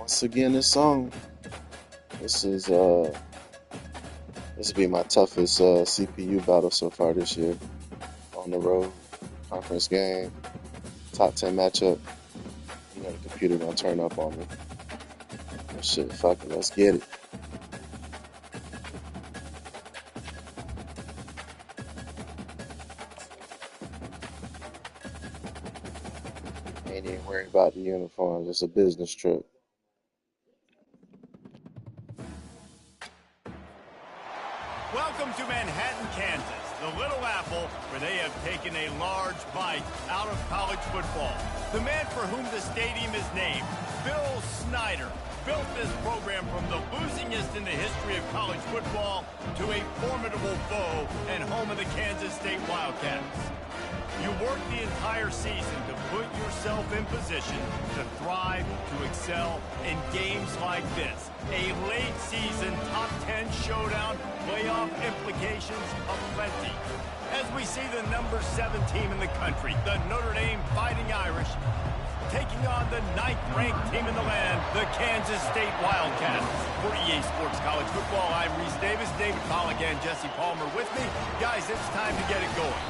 once again this song. This will be my toughest CPU battle so far this year. On the road, conference game, top 10 matchup. You know the computer gonna turn up on me. Oh, shit, fuck it, let's get it. Ain't even worried about the uniforms. It's a business trip. Welcome to Manhattan, Kansas, the Little Apple, where they have taken a large bite out of college football. The man for whom the stadium is named, Bill Snyder, built this program from the losingest in the history of college football to a formidable foe and home of the Kansas State Wildcats. You work the entire season to put yourself in position to thrive, to excel in games like this. A late season top 10 showdown, playoff implications aplenty. As we see the number 7 team in the country, the Notre Dame Fighting Irish, taking on the 9th-ranked team in the land, the Kansas State Wildcats. For EA Sports College Football, I'm Reese Davis, David Pollack, and Jesse Palmer with me. Guys, it's time to get it going.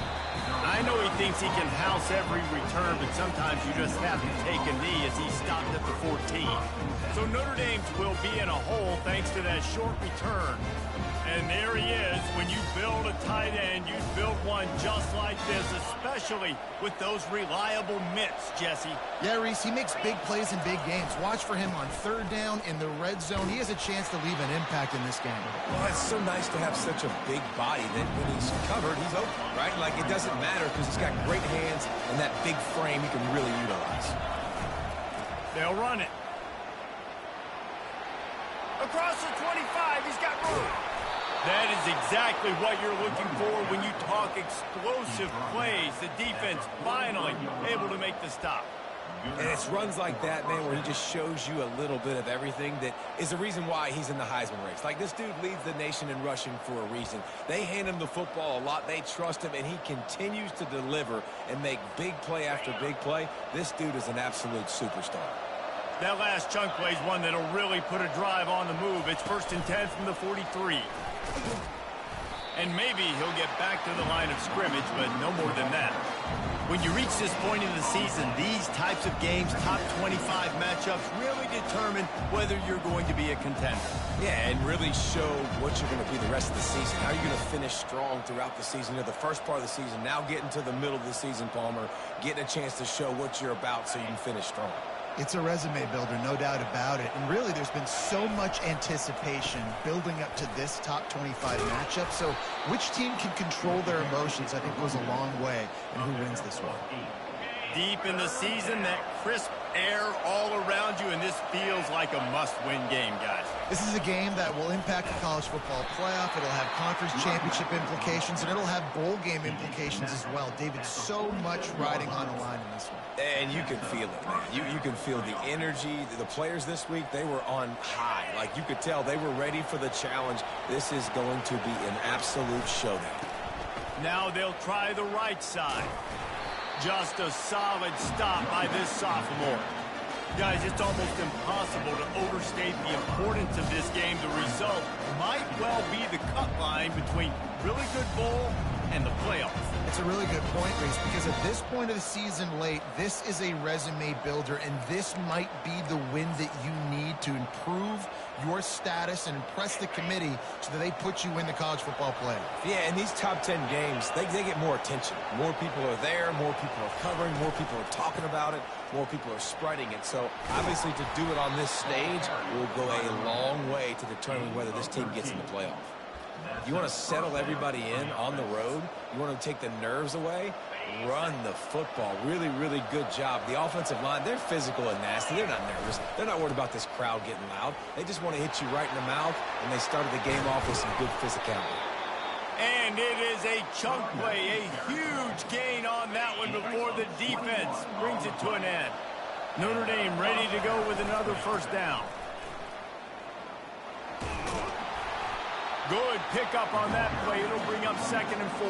I know he thinks he can house every return, but sometimes you just have to take a knee as he stopped at the 14. So Notre Dame will be in a hole thanks to that short return. And there he is. When you build a tight end, you build one just like this, especially with those reliable mitts, Jesse. Yeah, Reese, he makes big plays in big games. Watch for him on third down in the red zone. He has a chance to leave an impact in this game. Well, it's so nice to have such a big body that when he's covered, he's open, right? Like, it doesn't matter because he's got great hands and that big frame he can really utilize. They'll run it. Across the 25, he's got room. That is exactly what you're looking for when you talk explosive plays. The defense finally able to make the stop. And it's runs like that, man, where he just shows you a little bit of everything that is the reason why he's in the Heisman race. Like, this dude leads the nation in rushing for a reason. They hand him the football a lot. They trust him, and he continues to deliver and make big play after big play. This dude is an absolute superstar. That last chunk play is one that'll really put a drive on the move. It's 1st and 10 from the 43. And maybe he'll get back to the line of scrimmage, but no more than that. When you reach this point in the season, these types of games, top 25 matchups, really determine whether you're going to be a contender. Yeah, and really show what you're going to be the rest of the season. How are you going to finish strong throughout the season? You know, the first part of the season, now getting to the middle of the season, Palmer, getting a chance to show what you're about so you can finish strong. It's a resume builder, no doubt about it. And really, there's been so much anticipation building up to this top 25 matchup. So which team can control their emotions, I think, goes a long way in who wins this one. Deep in the season, that crisp air all around you, and this feels like a must-win game, guys. This is a game that will impact the college football playoff. It'll have conference championship implications, and it'll have bowl game implications as well. David, so much riding on the line in this one. And you can feel it, man. You can feel the energy. The players this week, they were on high. Like, you could tell they were ready for the challenge. This is going to be an absolute showdown. Now they'll try the right side. Just a solid stop by this sophomore. Guys, it's almost impossible to overstate the importance of this game. The result might well be the cut line between really good bowl and the playoffs. It's a really good point, Reese, because at this point of the season late, this is a resume builder, and this might be the win that you need to improve your status and impress the committee so that they put you in the college football playoff. Yeah, in these top 10 games, they get more attention. More people are there, more people are covering, more people are talking about it, more people are spreading it. So, obviously, to do it on this stage will go a long way to determine whether this team gets in the playoff. You want to settle everybody in on the road? You want to take the nerves away? Run the football. Really, really good job. The offensive line, they're physical and nasty. They're not nervous. They're not worried about this crowd getting loud. They just want to hit you right in the mouth, and they started the game off with some good physicality. And it is a chunk play, a huge gain on that one before the defense brings it to an end. Notre Dame ready to go with another 1st down. Good pickup on that play. It'll bring up 2nd and 4.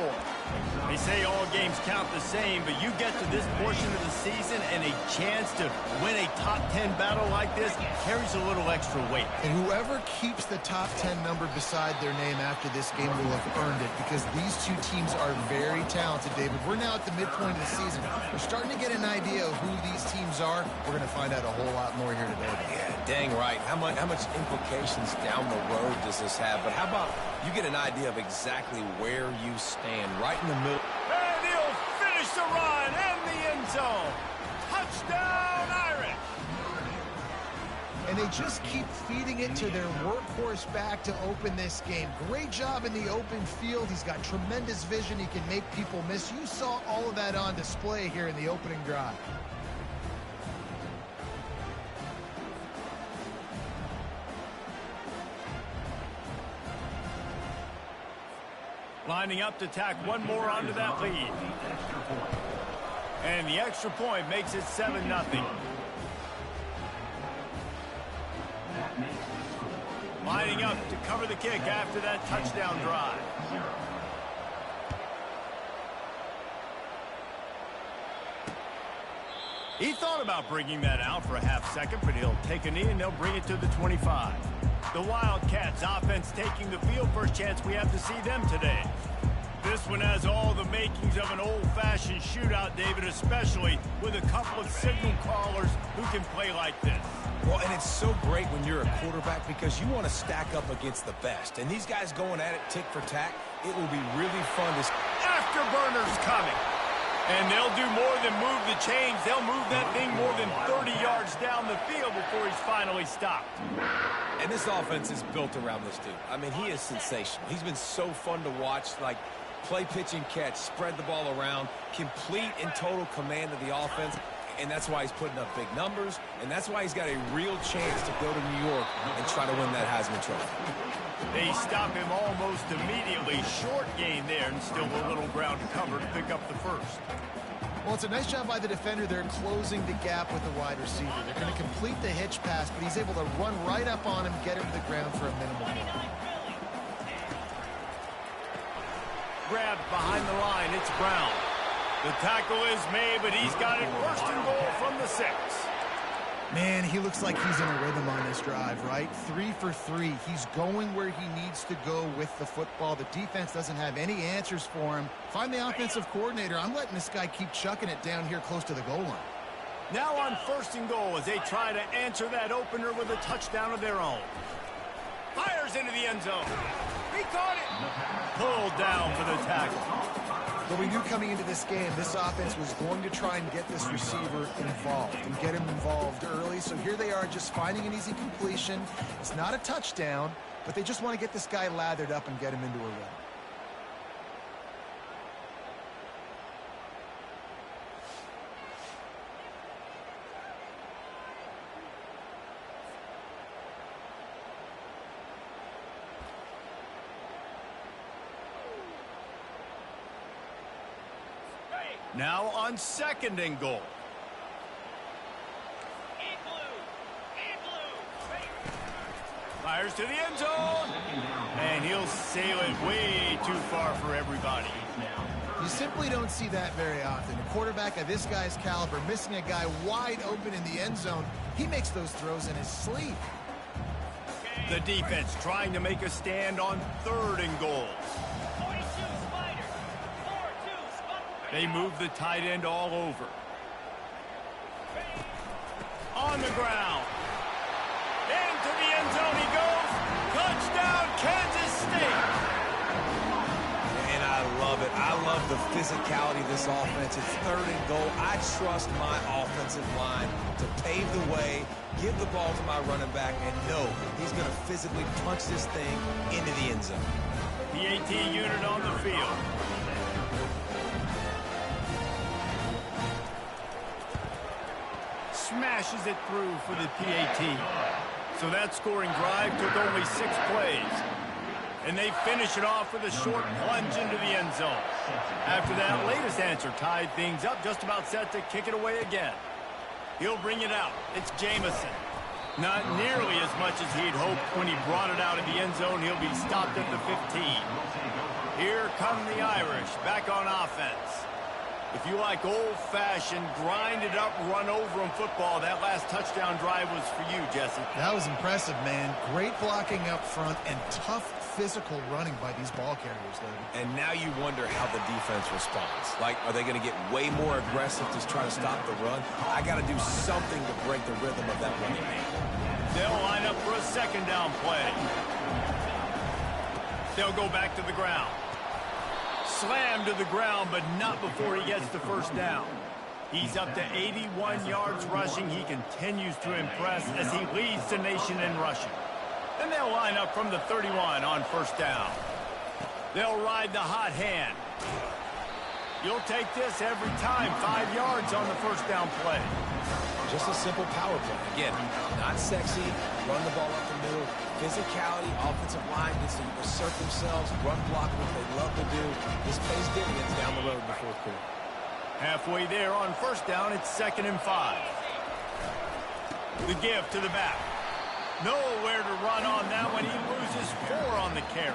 They say all games count the same, but you get to this portion of the season and a chance to win a top 10 battle like this carries a little extra weight. And whoever keeps the top 10 number beside their name after this game will have earned it, because these two teams are very talented, David. We're now at the midpoint of the season. We're starting to get an idea of who these teams are. We're going to find out a whole lot more here today. Yeah, dang right. How much implications down the road does this have? But how about you get an idea of exactly where you stand, right in the middle. And he'll finish the run and the end zone. Touchdown, Irish. And they just keep feeding it to their workhorse back to open this game. Great job in the open field. He's got tremendous vision. He can make people miss. You saw all of that on display here in the opening drive. Lining up to tack one more onto that lead. And the extra point makes it 7-0. Lining up to cover the kick after that touchdown drive. He thought about bringing that out for a half second, but he'll take a knee and they'll bring it to the 25. The Wildcats offense taking the field. First chance we have to see them today. This one has all the makings of an old-fashioned shootout, David, especially with a couple of signal callers who can play like this. Well, and it's so great when you're a quarterback because you want to stack up against the best. And these guys going at it tick for tack, it will be really fun to see. Afterburners coming. And they'll do more than move the chains. They'll move that thing more than 30 yards down the field before he's finally stopped. And this offense is built around this dude. I mean, he is sensational. He's been so fun to watch, like play, pitch, and catch, spread the ball around, complete and total command of the offense. And that's why he's putting up big numbers, and that's why he's got a real chance to go to New York and try to win that Heisman Trophy. They stop him almost immediately. Short gain there, and still a little ground to cover to pick up the first. Well, it's a nice job by the defender. They're closing the gap with the wide receiver. They're going to complete the hitch pass, but he's able to run right up on him, get him to the ground for a minimal gain. Grabbed behind the line, it's Brown. The tackle is made, but he's got it first and goal from the 6. Man, he looks like he's in a rhythm on this drive, right? 3 for 3. He's going where he needs to go with the football. The defense doesn't have any answers for him. Find the offensive coordinator. I'm letting this guy keep chucking it down here close to the goal line. Now on first and goal as they try to answer that opener with a touchdown of their own. Fires into the end zone. He caught it. Pulled down for the tackle. But we knew coming into this game, this offense was going to try and get this receiver involved and get him involved early. So here they are just finding an easy completion. It's not a touchdown, but they just want to get this guy lathered up and get him into a run. Now on second and goal. Fires to the end zone. And he'll sail it way too far for everybody. You simply don't see that very often. A quarterback of this guy's caliber missing a guy wide open in the end zone. He makes those throws in his sleep. The defense trying to make a stand on third and goal. They move the tight end all over. On the ground. Into the end zone he goes. Touchdown, Kansas State. And I love it. I love the physicality of this offense. It's third and goal. I trust my offensive line to pave the way, give the ball to my running back, and know he's going to physically punch this thing into the end zone. PAT unit on the field. Smashes it through for the PAT. So that scoring drive took only 6 plays. And they finish it off with a short plunge into the end zone. After that latest answer tied things up, just about set to kick it away again. He'll bring it out. It's Jamison. Not nearly as much as he'd hoped when he brought it out of the end zone. He'll be stopped at the 15. Here come the Irish back on offense. If you like old-fashioned, grinded-up, run-over-'em football, that last touchdown drive was for you, Jesse. That was impressive, man. Great blocking up front and tough physical running by these ball carriers, David. And now you wonder how the defense responds. Like, are they going to get way more aggressive to try to stop the run? I got to do something to break the rhythm of that running game. They'll line up for a second down play. They'll go back to the ground. Slammed to the ground, but not before he gets the first down. He's up to 81 yards rushing. He continues to impress as he leads the nation in rushing. And they'll line up from the 31 on first down. They'll ride the hot hand. You'll take this every time. 5 yards on the first down play. Just a simple power play. Again, not sexy. Run the ball up the middle. Physicality, offensive line gets to assert themselves, run block, what they love to do. This pays dividends down the road in the fourth quarter. Halfway there on first down, it's 2nd and 5. The give to the back. Nowhere to run on that one. He loses 4 on the carry.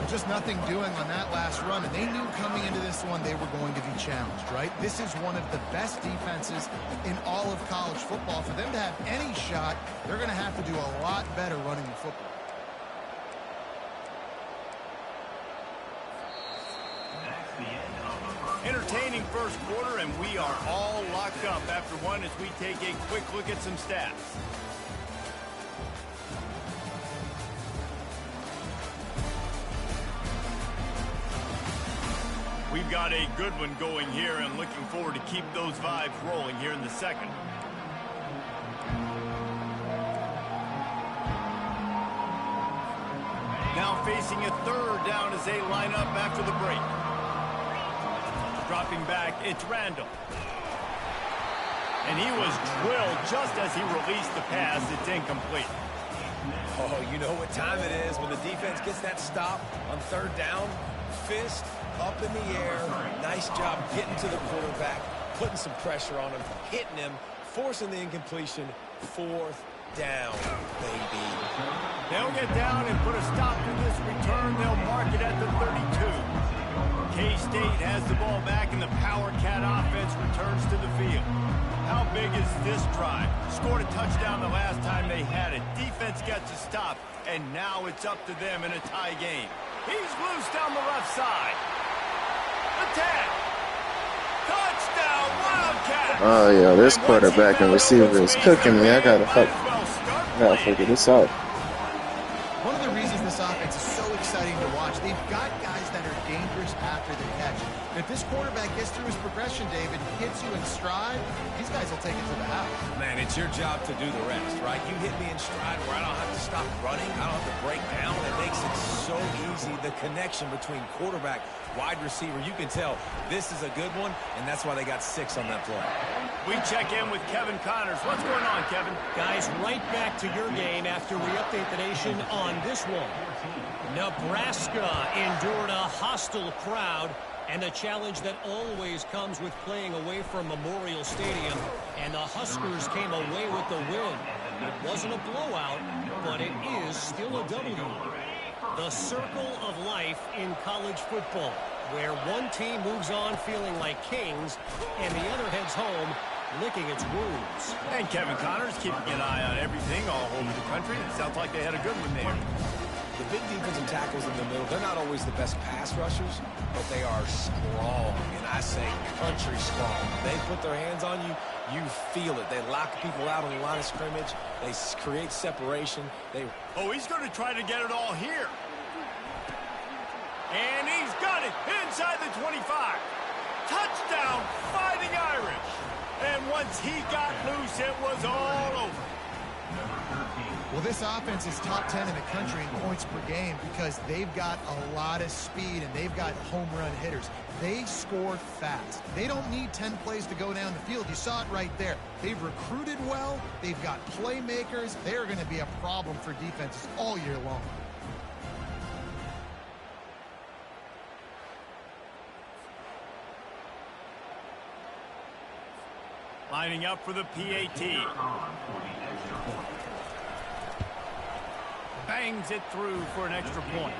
Just nothing doing on that last run, and they knew coming into this one they were going to be challenged, right? This is one of the best defenses in all of college football. For them to have any shot, they're going to have to do a lot better running the football. Entertaining first quarter, and we are all locked up after one as we take a quick look at some stats. We've got a good one going here and looking forward to keep those vibes rolling here in the second. Now facing a third down as they line up after the break. Dropping back, it's Randall. And he was drilled just as he released the pass. It's incomplete. Oh, you know what time it is when the defense gets that stop on third down. Fist up in the air. Nice job getting to the quarterback, putting some pressure on him, hitting him, forcing the incompletion. 4th down, baby. They'll get down and put a stop to this return. They'll mark it at the 32. K-State has the ball back, and the Power Cat offense returns to the field. How big is this drive? Scored a touchdown the last time they had it. Defense gets a stop, and now it's up to them in a tie game. He's loose down the left side. Attack! Touchdown, Wildcat! Oh yeah, this quarterback and receiver is cooking me. I gotta figure this out. One of the reasons this offense is so exciting to watch, they've got guys that are dangerous after the catch. And if this quarterback gets through his progression, David, hits you in stride, these guys will take it to the house. Man, it's your job to do the rest, right? You hit me in stride where I don't have to stop running. I don't have to break down. It makes it so easy. The connection between quarterback, wide receiver, you can tell this is a good one, and that's why they got 6 on that play. We check in with Kevin Connors. What's going on, Kevin? Guys, right back to your game after we update the nation on this one. Nebraska endured a hostile crowd and a challenge that always comes with playing away from Memorial Stadium, and the Huskers came away with the win. It wasn't a blowout, but it is still a W. The circle of life in college football, where one team moves on feeling like kings and the other heads home licking its wounds. And Kevin Connors keeping an eye on everything all over the country. It sounds like they had a good one there. The big defensive tackles in the middle, they're not always the best pass rushers, but they are strong, and I say country strong. They put their hands on you, you feel it. They lock people out on the line of scrimmage. They create separation. Oh, he's going to try to get it all here. And he's got it inside the 25. Touchdown, Fighting Irish. And once he got loose, it was all over. Well, this offense is top 10 in the country in points per game because they've got a lot of speed and they've got home run hitters. They score fast. They don't need 10 plays to go down the field. You saw it right there. They've recruited well. They've got playmakers. They are going to be a problem for defenses all year long. Lining up for the PAT. Bang! bangs it through for an extra point.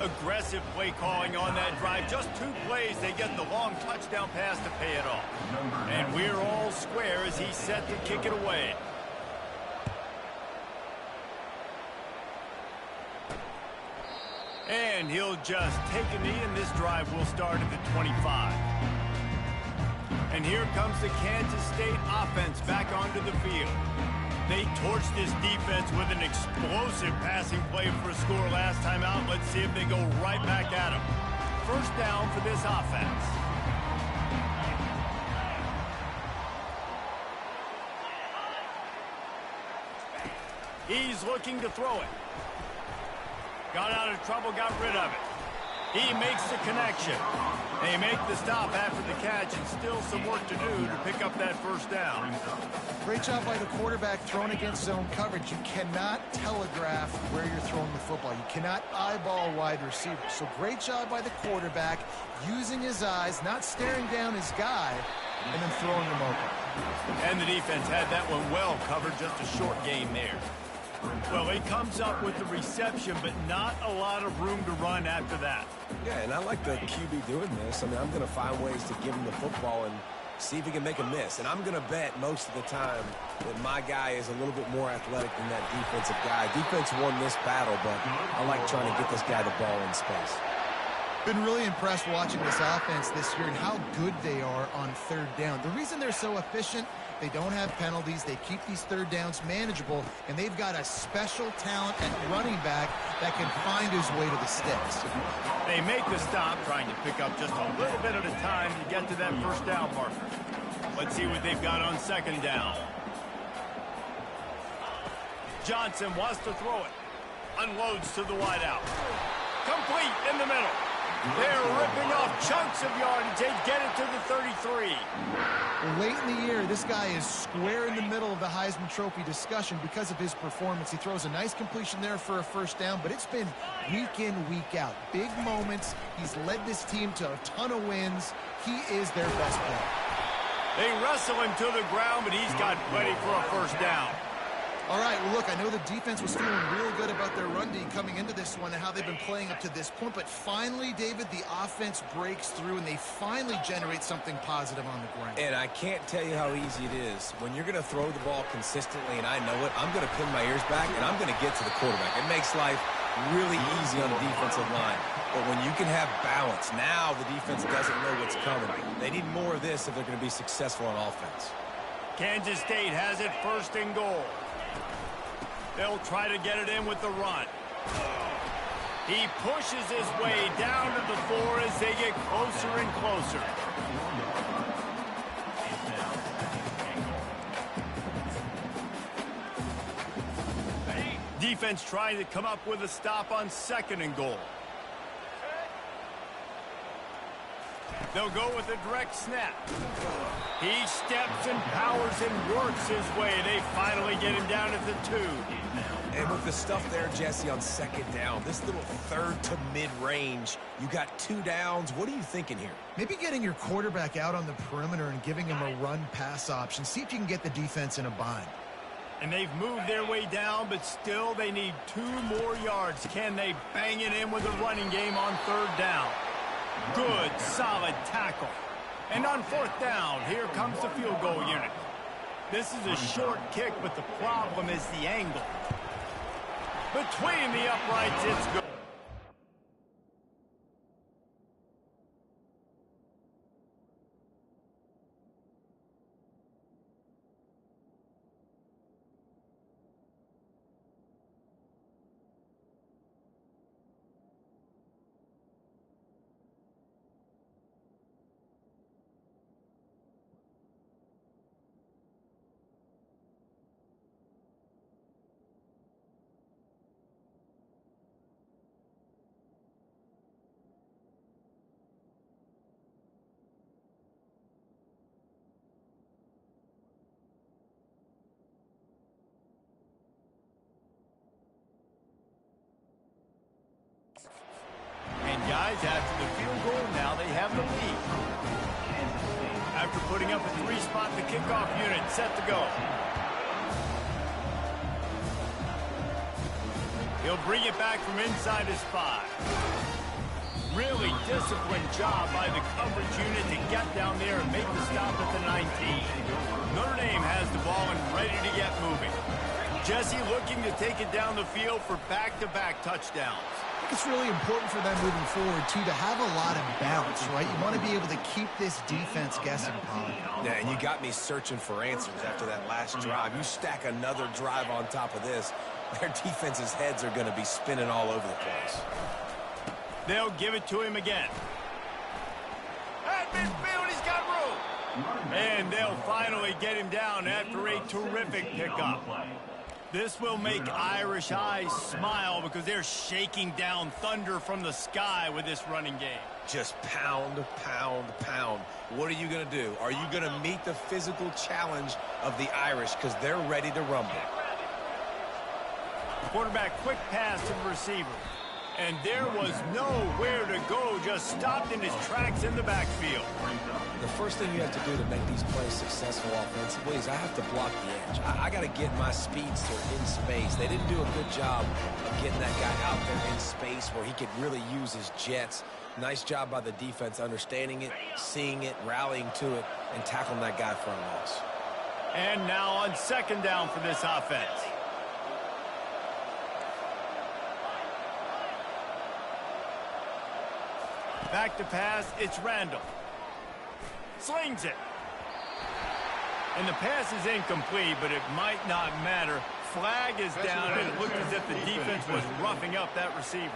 Aggressive play calling on that drive. Just 2 plays, they get the long touchdown pass to pay it off. And we're all square as he's set to kick it away. And he'll just take a knee, and this drive will start at the 25. And here comes the Kansas State offense back onto the field. They torched this defense with an explosive passing play for a score last time out. Let's see if they go right back at him. First down for this offense. He's looking to throw it. Got out of trouble, got rid of it. He makes the connection. They make the stop after the catch, and still some work to do to pick up that first down. Great job by the quarterback thrown against zone coverage. You cannot telegraph where you're throwing the football. You cannot eyeball wide receiver. So great job by the quarterback using his eyes, not staring down his guy, and then throwing him open. And the defense had that one well covered, just a short gain there. Well, he comes up with the reception, but not a lot of room to run after that. Yeah, and I like the QB doing this. I mean, I'm going to find ways to give him the football and see if he can make a miss. And I'm going to bet most of the time that my guy is a little bit more athletic than that defensive guy. Defense won this battle, but I like trying to get this guy the ball in space. Been really impressed watching this offense this year and how good they are on third down. The reason they're so efficient, they don't have penalties, they keep these third downs manageable, and they've got a special talent at running back that can find his way to the sticks. They make the stop, trying to pick up just a little bit at a time to get to that first down marker. Let's see what they've got on second down. Johnson wants to throw it. Unloads to the wideout. Complete in the middle. They're ripping off chunks of yardage. They get it to the 33. Late in the year, this guy is square in the middle of the Heisman Trophy discussion because of his performance. He throws a nice completion there for a first down, but it's been week in, week out. Big moments. He's led this team to a ton of wins. He is their best player. They wrestle him to the ground, but he's got plenty for a first down. All right, well, look, I know the defense was feeling real good about their run D coming into this one and how they've been playing up to this point, but finally, David, the offense breaks through and they finally generate something positive on the ground. And I can't tell you how easy it is. When you're going to throw the ball consistently, and I know it, I'm going to pin my ears back, and I'm going to get to the quarterback. It makes life really easy on the defensive line. But when you can have balance, now the defense doesn't know what's coming. They need more of this if they're going to be successful on offense. Kansas State has it first and goal. They'll try to get it in with the run. He pushes his way down to the 4 as they get closer and closer. Defense trying to come up with a stop on second and goal. They'll go with a direct snap. He steps and powers and works his way. They finally get him down at the 2. And with the stuff there, Jesse, on second down, this little third to mid-range, you got 2 downs. What are you thinking here? Maybe getting your quarterback out on the perimeter and giving him a run-pass option. See if you can get the defense in a bind. And they've moved their way down, but still they need 2 more yards. Can they bang it in with a running game on third down? Good, solid tackle. And on fourth down, here comes the field goal unit. This is a short kick, but the problem is the angle. Between the uprights, it's good. Guys, after the field goal, now they have the lead. After putting up a 3-spot, the kickoff unit set to go. He'll bring it back from inside his 5. Really disciplined job by the coverage unit to get down there and make the stop at the 19. Notre Dame has the ball and ready to get moving. Jesse looking to take it down the field for back-to-back touchdowns. I think it's really important for them moving forward, too, to have a lot of bounce, right? You want to be able to keep this defense guessing, Polly. Yeah, and you got me searching for answers after that last drive. You stack another drive on top of this, their defense's heads are going to be spinning all over the place. They'll give it to him again. At midfield, he's got room. And they'll finally get him down after a terrific pickup. This will make Irish eyes smile because they're shaking down thunder from the sky with this running game. Just pound, pound, pound. What are you going to do? Are you going to meet the physical challenge of the Irish because they're ready to rumble? Quarterback quick pass to the receiver. And there was nowhere to go, just stopped in his tracks in the backfield. The first thing you have to do to make these plays successful offensively is I have to block the edge. I got to get my speedster in space. They didn't do a good job of getting that guy out there in space where he could really use his jets. Nice job by the defense understanding it, seeing it, rallying to it, and tackling that guy for a loss. And now on second down for this offense. Back to pass, it's Randall. Slings it. And the pass is incomplete, but it might not matter. Flag is down, and it looked as if the defense was roughing up that receiver.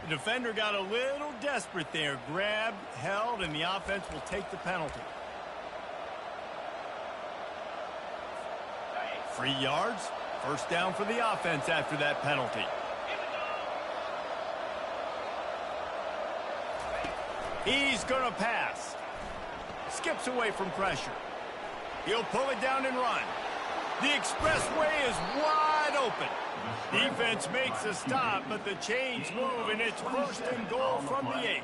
The defender got a little desperate there. Grabbed, held, and the offense will take the penalty. 3 yards. First down for the offense after that penalty. He's going to pass. Skips away from pressure. He'll pull it down and run. The expressway is wide open. Defense makes a stop, but the chains move, and it's first and goal from the 8.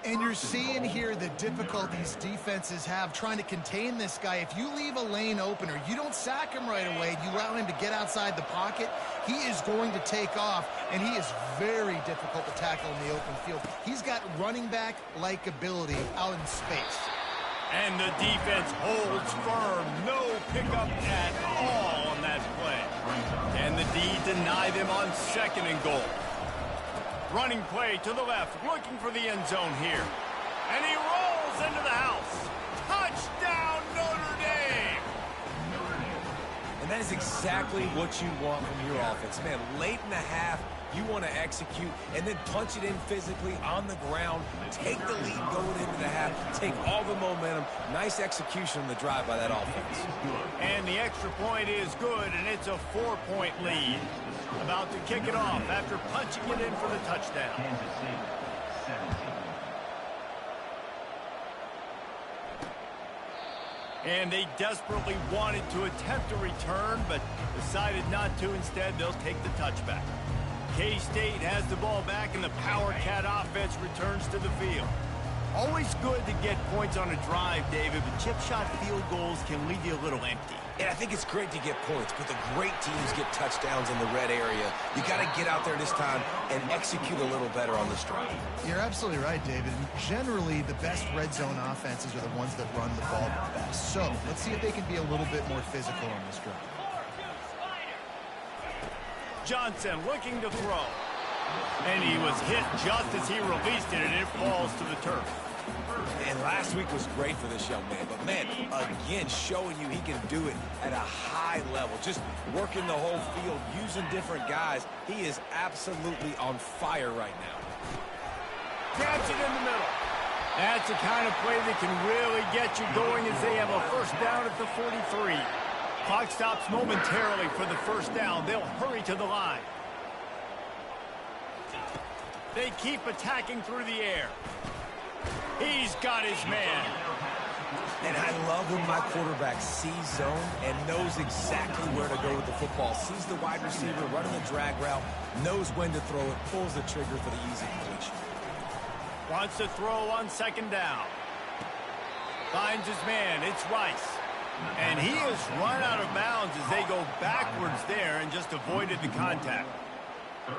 And you're seeing here the difficulties defenses have trying to contain this guy. If you leave a lane open or you don't sack him right away, you allow him to get outside the pocket, he is going to take off, and he is very difficult to tackle in the open field. He's got running back-like ability out in space. And the defense holds firm. No pickup at all on that play. And the D deny them on second and goal. Running play to the left, looking for the end zone here. And he rolls into the house. Touchdown, Notre Dame! And that is exactly what you want from your offense. Man, late in the half, you want to execute and then punch it in physically on the ground. Take the lead going into the half. Take all the momentum. Nice execution on the drive by that offense. And the extra point is good, and it's a 4-point lead. About to kick it off after punching it in for the touchdown. And they desperately wanted to attempt a return, but decided not to. Instead, they'll take the touchback. K-State has the ball back, and the Power Cat offense returns to the field. Always good to get points on a drive, David, but chip shot field goals can leave you a little empty. And I think it's great to get points, but the great teams get touchdowns in the red area. You got to get out there this time and execute a little better on this drive. You're absolutely right, David. Generally, the best red zone offenses are the ones that run the ball the best. So let's see if they can be a little bit more physical on this drive. Johnson looking to throw. And he was hit just as he released it, and it falls to the turf. And last week was great for this young man. But, man, again, showing you he can do it at a high level. Just working the whole field, using different guys. He is absolutely on fire right now. Grabs it in the middle. That's the kind of play that can really get you going as they have a first down at the 43. Clock stops momentarily for the first down. They'll hurry to the line. They keep attacking through the air. He's got his man. And I love when my quarterback sees zone and knows exactly where to go with the football. Sees the wide receiver running the drag route, knows when to throw it, pulls the trigger for the easy completion. Wants to throw on second down. Finds his man. It's Rice. And he has run out of bounds as they go backwards there and just avoided the contact.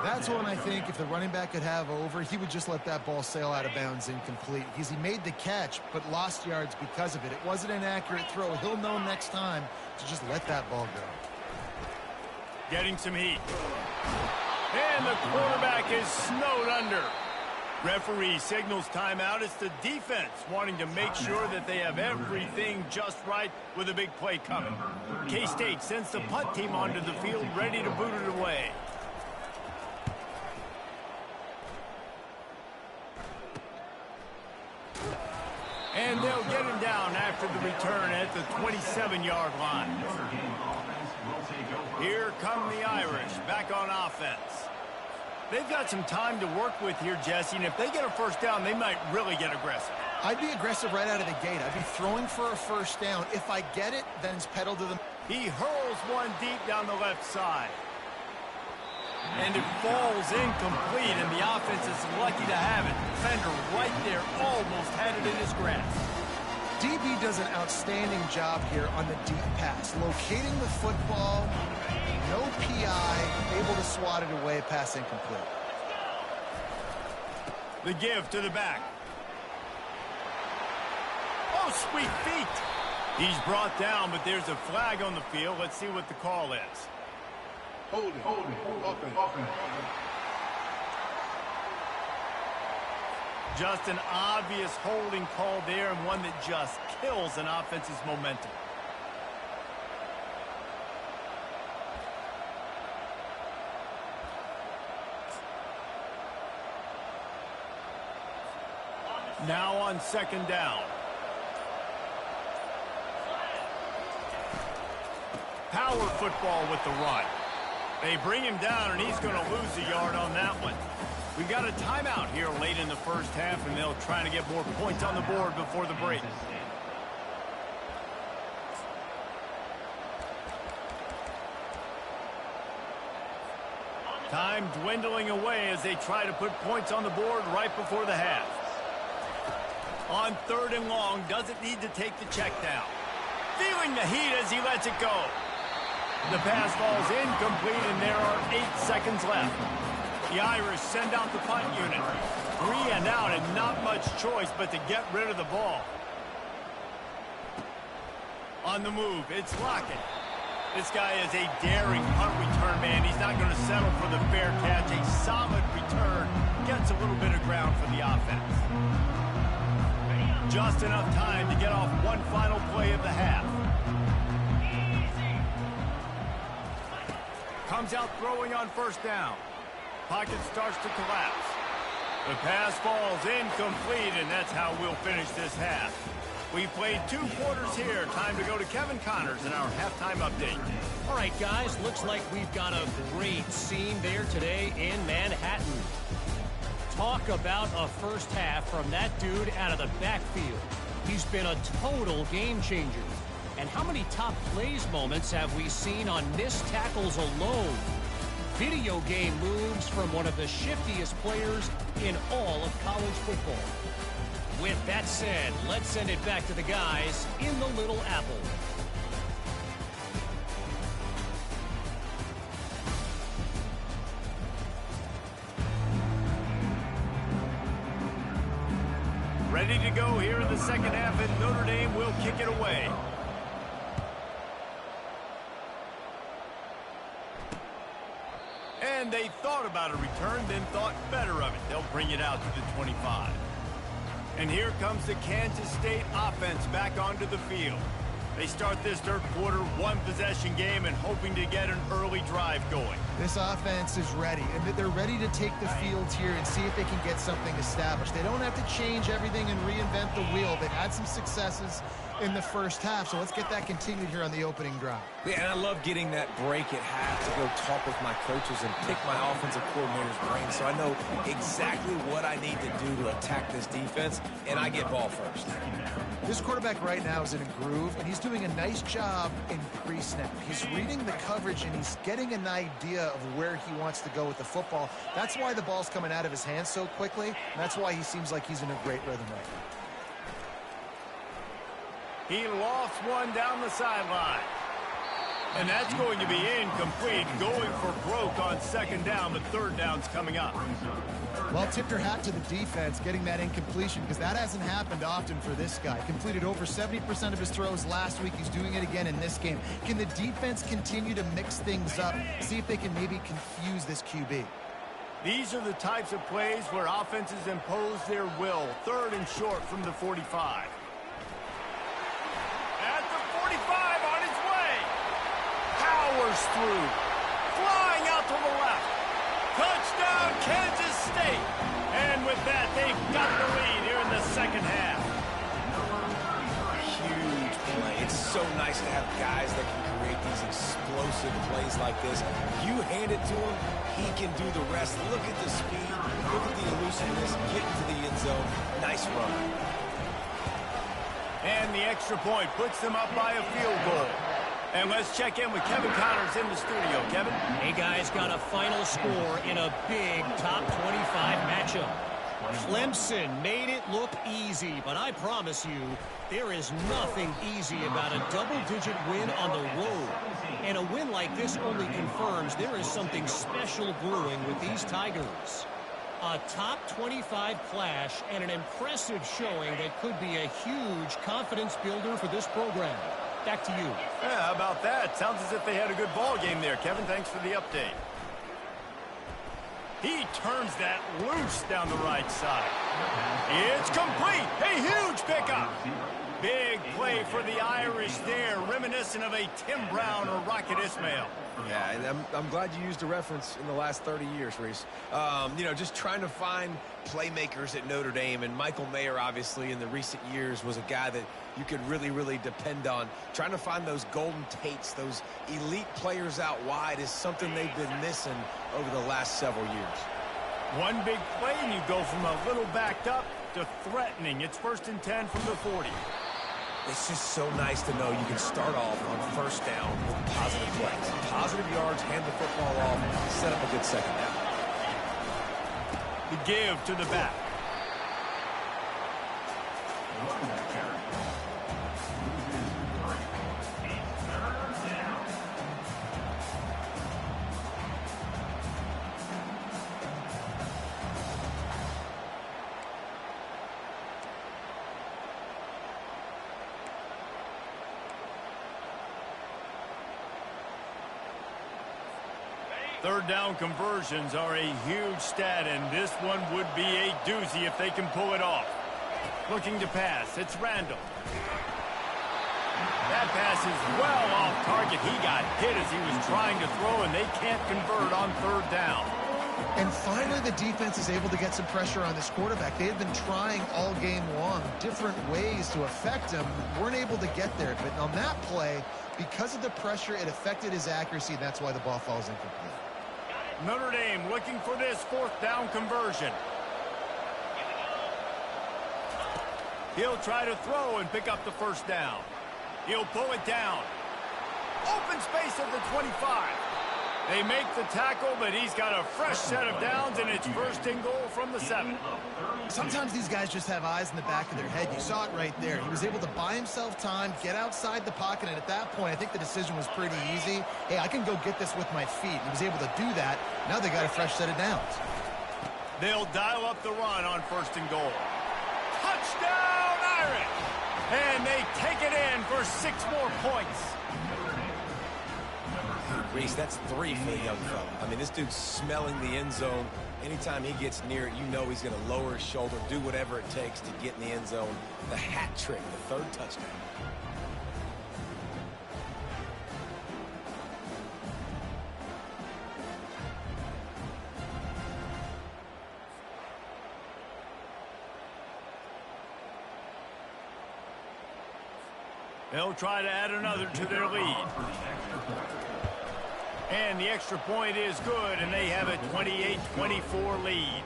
That's one I think if the running back could have over, he would just let that ball sail out of bounds incomplete. Because he made the catch, but lost yards because of it. It wasn't an accurate throw. He'll know next time to just let that ball go. Getting some heat. And the quarterback is snowed under. Referee signals timeout. It's the defense wanting to make sure that they have everything just right with a big play coming. K-State sends the punt team onto the field ready to boot it away. And they'll get him down after the return at the 27-yard line. Here come the Irish back on offense. They've got some time to work with here, Jesse, and if they get a first down, they might really get aggressive. I'd be aggressive right out of the gate. I'd be throwing for a first down. If I get it, then it's pedal to the... He hurls one deep down the left side. And it falls incomplete, and the offense is lucky to have it. Defender right there almost had it in his grasp. DB does an outstanding job here on the deep pass. Locating the football, no PI, able to swat it away, pass incomplete. The give to the back. Oh, sweet feet. He's brought down, but there's a flag on the field. Let's see what the call is. Hold it. Just an obvious holding call there, and one that just kills an offense's momentum. Now on second down. Power football with the run. They bring him down, and he's going to lose a yard on that one. We got a timeout here late in the first half, and they'll try to get more points on the board before the break. Time dwindling away as they try to put points on the board right before the half. On third and long, doesn't need to take the check down. Feeling the heat as he lets it go. The pass falls incomplete, and there are 8 seconds left. The Irish send out the punt unit. 3 and out, and not much choice but to get rid of the ball. On the move, it's Lockett. This guy is a daring punt return man. He's not going to settle for the fair catch. A solid return gets a little bit of ground for the offense. Just enough time to get off one final play of the half. Comes out throwing on first down. Pocket starts to collapse. The pass falls incomplete, and that's how we'll finish this half. We've played 2 quarters here. Time to go to Kevin Connors in our halftime update. All right, guys, looks like we've got a great scene there today in Manhattan. Talk about a first half from that dude out of the backfield. He's been a total game changer. And how many top plays moments have we seen on missed tackles alone? Video game moves from one of the shiftiest players in all of college football. With that said, let's send it back to the guys in the Little Apple. Ready to go here in the second half, and Notre Dame will kick it away. And they thought about a return, then thought better of it. They'll bring it out to the 25. And here comes the Kansas State offense back onto the field. They start this third quarter, 1-possession game, and hoping to get an early drive going. This offense is ready, and they're ready to take the field here and see if they can get something established. They don't have to change everything and reinvent the wheel. They've had some successes in the first half, so let's get that continued here on the opening drive. Yeah, and I love getting that break at half to go talk with my coaches and pick my offensive coordinator's brain so I know exactly what I need to do to attack this defense, and I get ball first. This quarterback right now is in a groove, and he's doing a nice job in pre-snap. He's reading the coverage, and he's getting an idea of where he wants to go with the football. That's why the ball's coming out of his hands so quickly, and that's why he seems like he's in a great rhythm right now. He lofts one down the sideline. And that's going to be incomplete, going for broke on second down, but third down's coming up. Well, tip your hat to the defense getting that incompletion, because that hasn't happened often for this guy. Completed over 70% of his throws last week. He's doing it again in this game. Can the defense continue to mix things up, see if they can maybe confuse this QB? These are the types of plays where offenses impose their will. Third and short from the 45. At the 45, on his way. Powers through. Flying out to the left. Touchdown, Kansas State. And with that, they've got the lead here in the second half. Huge play. It's so nice to have guys that can create these explosive plays like this. You hand it to him, he can do the rest. Look at the speed. Look at the elusiveness. Get into the end zone. Nice run. And the extra point puts them up by a field goal. And let's check in with Kevin Connors in the studio. Kevin? Hey, guys, got a final score in a big top 25 matchup. Clemson made it look easy, but I promise you, there is nothing easy about a double-digit win on the road. And a win like this only confirms there is something special brewing with these Tigers. A top 25 clash and an impressive showing that could be a huge confidence builder for this program. Back to you. Yeah, how about that? Sounds as if they had a good ball game there. Kevin, thanks for the update. He turns that loose down the right side. It's complete. A huge pickup. Big play for the Irish there, reminiscent of a Tim Brown or Rocket Ismail. Yeah, and I'm glad you used a reference in the last 30 years, Reese. You know, just trying to find playmakers at Notre Dame, and Michael Mayer, obviously, in the recent years was a guy that you could really, really depend on. Trying to find those golden Tates, those elite players out wide is something they've been missing over the last several years. One big play, and you go from a little backed up to threatening. It's 1st and 10 from the 40. It's just so nice to know you can start off on first down with positive plays. Positive yards, hand the football off, set up a good second down. The give to the back. Third down conversions are a huge stat, and this one would be a doozy if they can pull it off. Looking to pass, it's Randall. That pass is well off target. He got hit as he was trying to throw, and they can't convert on third down. And finally, the defense is able to get some pressure on this quarterback. They had been trying all game long different ways to affect him. Weren't able to get there. But on that play, because of the pressure, it affected his accuracy. That's why the ball falls incomplete. Notre Dame looking for this fourth down conversion. He'll try to throw and pick up the first down. He'll pull it down. Open space at the 25. They make the tackle, but he's got a fresh set of downs, and it's 1st and goal from the 7. Sometimes these guys just have eyes in the back of their head. You saw it right there. He was able to buy himself time, get outside the pocket, and at that point, I think the decision was pretty easy. Hey, I can go get this with my feet. He was able to do that. Now they got a fresh set of downs. They'll dial up the run on 1st and goal. Touchdown, Irish! And they take it in for 6 more points. Reese, that's 3 for the young fella. I mean, this dude's smelling the end zone. Anytime he gets near it, you know he's going to lower his shoulder, do whatever it takes to get in the end zone. The hat trick, the 3rd touchdown. They'll try to add another to their lead. And the extra point is good, and they have a 28-24 lead.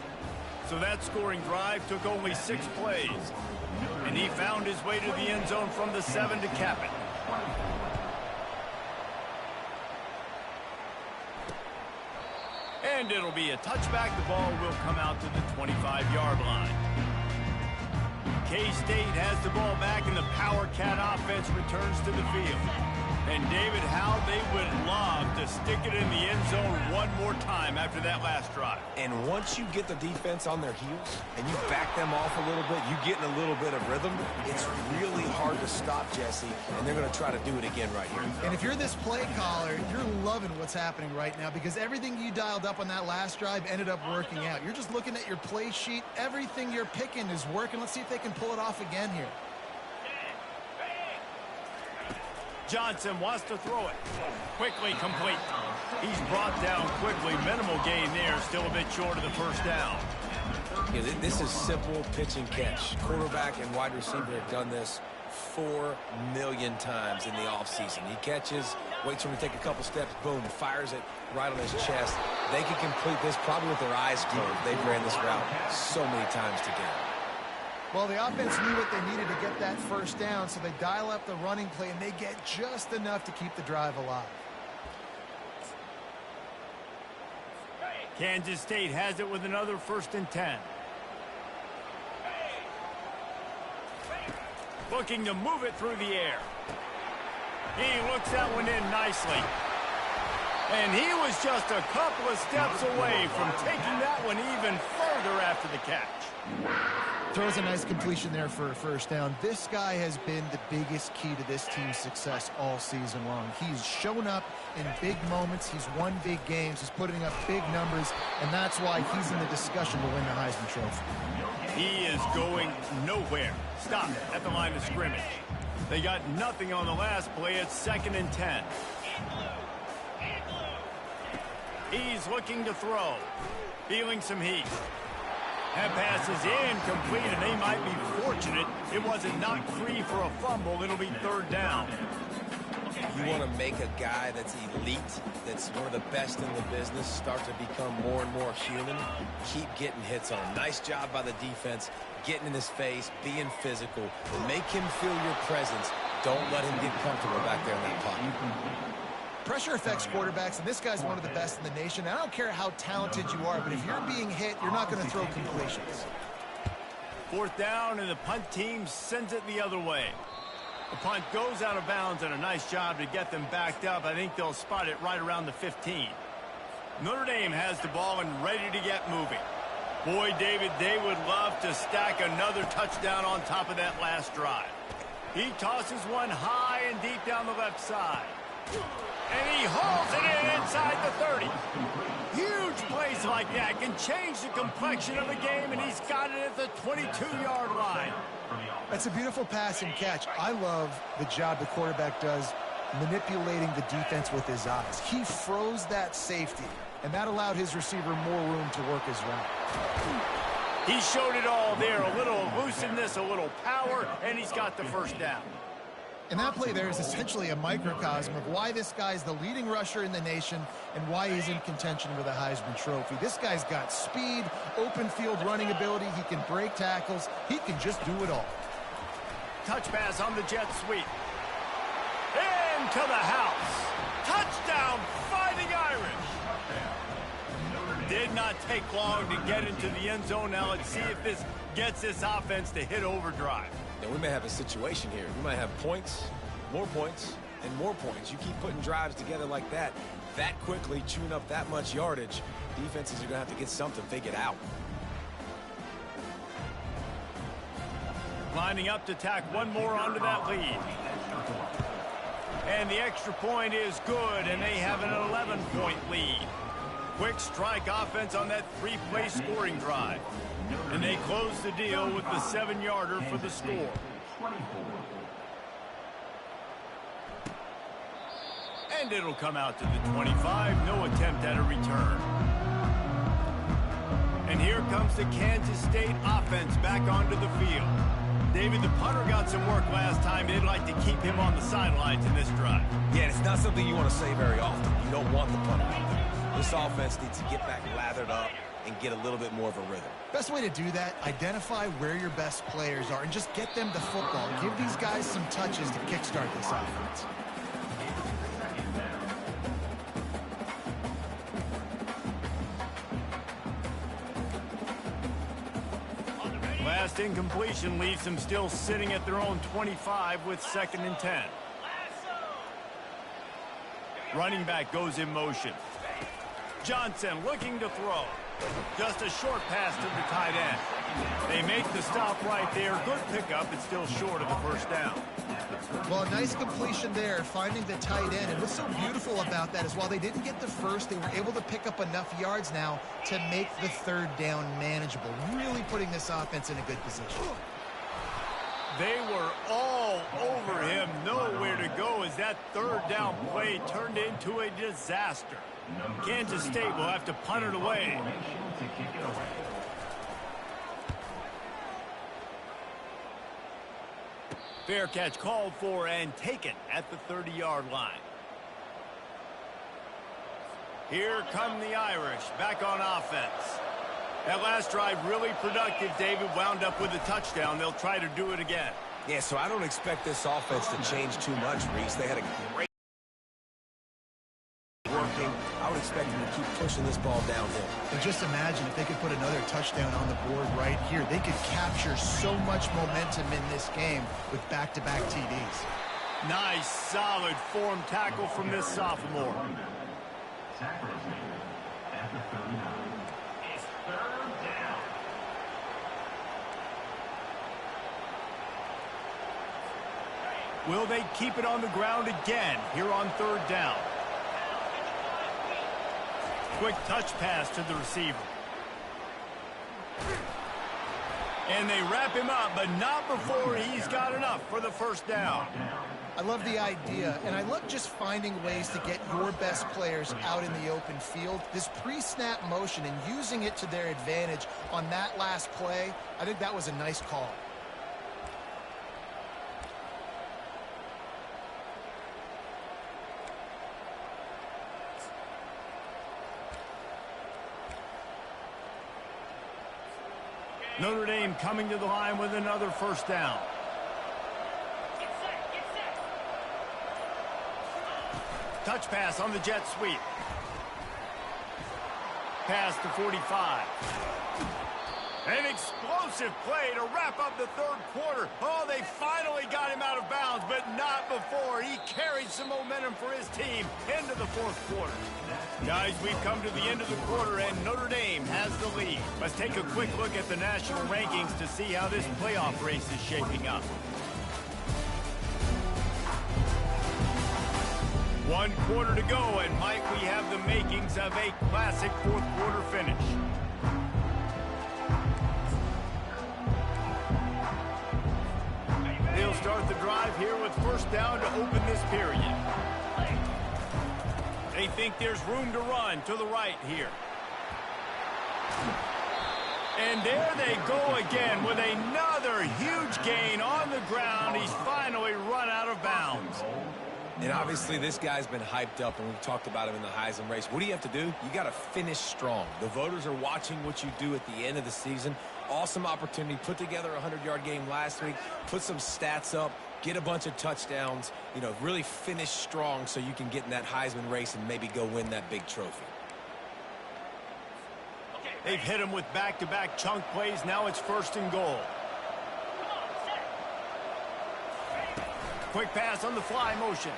So that scoring drive took only 6 plays. And he found his way to the end zone from the 7 to cap it. And it'll be a touchback. The ball will come out to the 25-yard line. K-State has the ball back, and the Power Cat offense returns to the field. And, David, how they would love to stick it in the end zone one more time after that last drive. And once you get the defense on their heels and you back them off a little bit, you get in a little bit of rhythm, it's really hard to stop, Jesse, and they're going to try to do it again right here. And if you're this play caller, you're loving what's happening right now because everything you dialed up on that last drive ended up working out. You're just looking at your play sheet. Everything you're picking is working. Let's see if they can pull it off again here. Johnson wants to throw it. Quickly complete. He's brought down quickly. Minimal gain there. Still a bit short of the first down. Yeah, this is simple pitch and catch. Quarterback and wide receiver have done this 4 million times in the offseason. He catches, waits for him to take a couple steps, boom, fires it right on his chest. They can complete this probably with their eyes closed. They've ran this route so many times together. Well, the offense knew what they needed to get that first down, so they dial up the running play, and they get just enough to keep the drive alive. Kansas State has it with another 1st and 10. Looking to move it through the air. He looks that one in nicely. And he was just a couple of steps away from taking that one even further after the catch. Throws a nice completion there for a first down. This guy has been the biggest key to this team's success all season long. He's shown up in big moments. He's won big games. He's putting up big numbers, and that's why he's in the discussion to win the Heisman Trophy. He is going nowhere. Stop at the line of scrimmage. They got nothing on the last play. It's 2nd and 10. He's looking to throw. Feeling some heat. That pass is incomplete, and they might be fortunate it wasn't knocked free for a fumble. It'll be 3rd down. You want to make a guy that's elite, that's one of the best in the business, start to become more and more human. Keep getting hits on him. Nice job by the defense, getting in his face, being physical. Make him feel your presence. Don't let him get comfortable back there in that pocket. Pressure affects quarterbacks, and this guy's one of the best in the nation. I don't care how talented you are, but if you're being hit, you're not going to throw completions. 4th down, and the punt team sends it the other way. The punt goes out of bounds, and a nice job to get them backed up. I think they'll spot it right around the 15. Notre Dame has the ball and ready to get moving. Boy, David, they would love to stack another touchdown on top of that last drive. He tosses one high and deep down the left side. And he hauls it in inside the 30. Huge plays like that can change the complexion of the game, and he's got it at the 22-yard line. That's a beautiful pass and catch. I love the job the quarterback does manipulating the defense with his eyes. He froze that safety, and that allowed his receiver more room to work his route. He showed it all there. A little elusiveness, a little power, and he's got the first down. And that play there is essentially a microcosm of why this guy's the leading rusher in the nation and why he's in contention for the Heisman Trophy. This guy's got speed, open field running ability. He can break tackles. He can just do it all. Touch pass on the jet sweep. Into the house. Touchdown, Fighting Irish. Did not take long to get into the end zone. Now let's see if this gets this offense to hit overdrive. And we may have a situation here. We might have points, and more points. You keep putting drives together like that quickly, chewing up that much yardage, defenses are going to have to get something figured out. Lining up to tack one more onto that lead. And the extra point is good, and they have an 11-point lead. Quick strike offense on that 3-play scoring drive. And they close the deal with the 7-yarder for the score. And it'll come out to the 25. No attempt at a return. And here comes the Kansas State offense back onto the field. David, the punter got some work last time. They'd like to keep him on the sidelines in this drive. Yeah, it's not something you want to say very often. You don't want the punter out there. This offense needs to get back lathered up and get a little bit more of a rhythm. Best way to do that, identify where your best players are and just get them the football. Give these guys some touches to kickstart this offense. last incompletion leaves them still sitting at their own 25 with 2nd and 10. Running back goes in motion. Johnson looking to throw. Just a short pass to the tight end. They make the stop right there. Good pickup, but still short of the first down. Well, a nice completion there, finding the tight end. And what's so beautiful about that is while they didn't get the first, they were able to pick up enough yards now to make the 3rd down manageable. Really putting this offense in a good position. They were all over him. Nowhere to go as that 3rd down play turned into a disaster. Kansas State will have to punt it away. Fair catch called for and taken at the 30-yard line. Here come the Irish back on offense. That last drive really productive. David wound up with a touchdown. They'll try to do it again. Yeah, so I don't expect this offense to change too much, Reese. They had a great working. I would expect them to keep pushing this ball downhill. And just imagine if they could put another touchdown on the board right here. They could capture so much momentum in this game with back-to-back TDs. Nice, solid form tackle from this sophomore. Will they keep it on the ground again here on 3rd down? Quick touch pass to the receiver. And they wrap him up, but not before he's got enough for the 1st down. I love the idea, and I love just finding ways to get your best players out in the open field. This pre-snap motion and using it to their advantage on that last play, I think that was a nice call. Notre Dame coming to the line with another 1st down. Touch pass on the jet sweep. Pass to 45. An explosive play to wrap up the 3rd quarter. Oh, they finally got him out of bounds, but not before. He carried some momentum for his team into the 4th quarter. Guys, we've come to the end of the quarter, and Notre Dame has the lead. Let's take a quick look at the national rankings to see how this playoff race is shaping up. 1 quarter to go, and might we have the makings of a classic 4th quarter finish. They'll start the drive here with 1st down to open this period. They think there's room to run to the right here. And there they go again with another huge gain on the ground. He's finally run out of bounds. And obviously this guy's been hyped up, and we've talked about him in the Heisman race. What do you have to do? You got to finish strong. The voters are watching what you do at the end of the season. Awesome opportunity. Put together a 100-yard game last week. Put some stats up. Get a bunch of touchdowns. You know, really finish strong so you can get in that Heisman race and maybe go win that big trophy. They've hit him with back-to-back chunk plays. Now it's 1st and goal. Quick pass on the fly motion.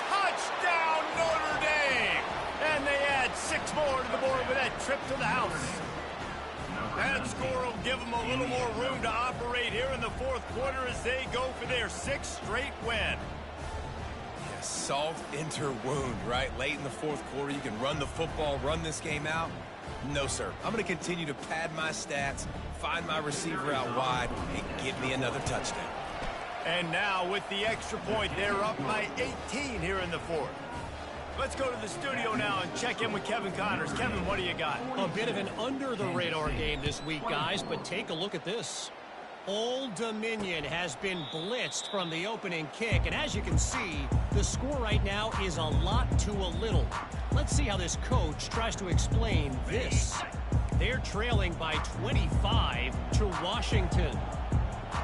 Touchdown, Notre Dame! And they add 6 more to the board with that trip to the house. That score will give them a little more room to operate here in the 4th quarter as they go for their 6th straight win. Yeah, salt into wound, right? Late in the 4th quarter, you can run the football, run this game out. No, sir. I'm going to continue to pad my stats, find my receiver out wide, and give me another touchdown. And now with the extra point, they're up by 18 here in the 4th. Let's go to the studio now and check in with Kevin Connors. Kevin, what do you got? A bit of an under-the-radar game this week, guys, but take a look at this. Old Dominion has been blitzed from the opening kick, and as you can see, the score right now is a lot to a little. Let's see how this coach tries to explain this. They're trailing by 25 to Washington.